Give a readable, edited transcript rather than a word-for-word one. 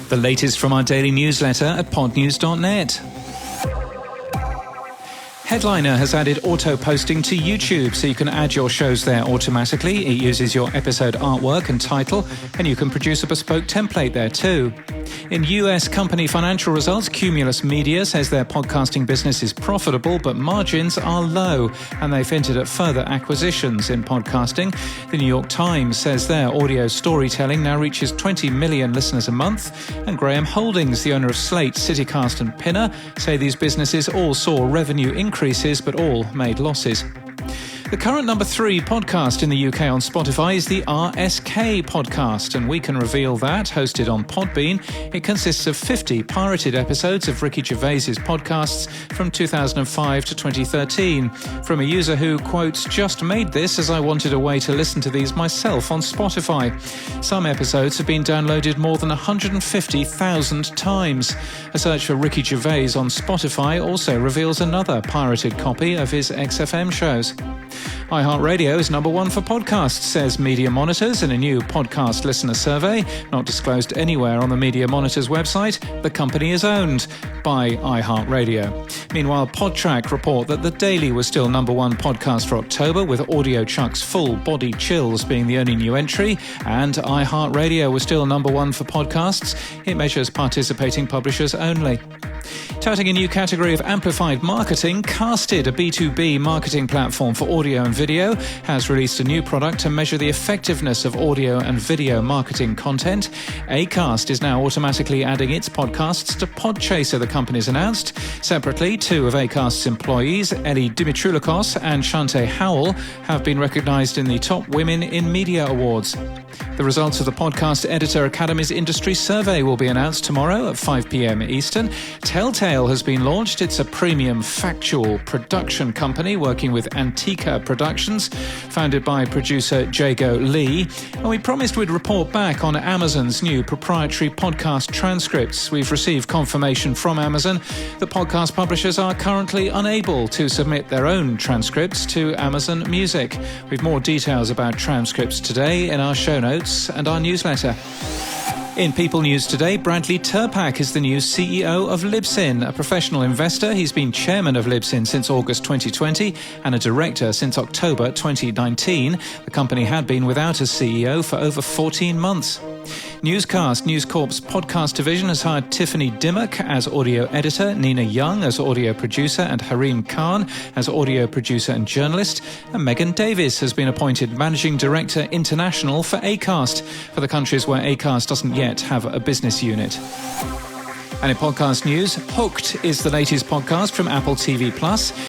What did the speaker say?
The latest from our daily newsletter at podnews.net. Headliner has added auto-posting to YouTube, so you can add your shows there automatically. It uses your episode artwork and title, and you can produce a bespoke template there too. In US company financial results, Cumulus Media says their podcasting business is profitable, but margins are low, and they've hinted at further acquisitions in podcasting. The New York Times says their audio storytelling now reaches 20 million listeners a month, and Graham Holdings, the owner of Slate, CityCast and Pinner, say these businesses all saw revenue increases, but all made losses. The current number 3 podcast in the UK on Spotify is the RSK podcast, and we can reveal that, hosted on Podbean, it consists of 50 pirated episodes of Ricky Gervais's podcasts from 2005 to 2013, from a user who, quotes, "just made this as I wanted a way to listen to these myself on Spotify." Some episodes have been downloaded more than 150,000 times. A search for Ricky Gervais on Spotify also reveals another pirated copy of his XFM shows. iHeartRadio is number 1 for podcasts, says Media Monitors in a new podcast listener survey. Not disclosed anywhere on the Media Monitors website, the company is owned by iHeartRadio. Meanwhile, Podtrac report that The Daily was still number 1 podcast for October, with Audio Chuck's Full Body Chills being the only new entry, and iHeartRadio was still number 1 for podcasts. It measures participating publishers only. Touting a new category of amplified marketing, Casted, a B2B marketing platform for audio and video, has released a new product to measure the effectiveness of audio and video marketing content. Acast is now automatically adding its podcasts to Podchaser, the company's announced. Separately, 2 of Acast's employees, Ellie Dimitroulikos and Shante Howell, have been recognised in the Top Women in Media Awards. The results of the Podcast Editor Academy's industry survey will be announced tomorrow at 5 p.m. Eastern. Telltale has been launched. It's a premium factual production company working with Antica Productions, founded by producer Jago Lee. And we promised we'd report back on Amazon's new proprietary podcast transcripts. We've received confirmation from Amazon that podcast publishers are currently unable to submit their own transcripts to Amazon Music. We've more details about transcripts today in our show notes and our newsletter. In People News today, Bradley Tirpak is the new CEO of Libsyn, a professional investor. He's been chairman of Libsyn since August 2020 and a director since October 2019. The company had been without a CEO for over 14 months. Newscast, News Corp's podcast division has hired Tiffany Dimmock as audio editor, Nina Young as audio producer, and Harim Khan as audio producer and journalist. And Megan Davis has been appointed managing director international for Acast, for the countries where Acast doesn't yet have a business unit. And in podcast news, Hooked is the latest podcast from Apple TV+.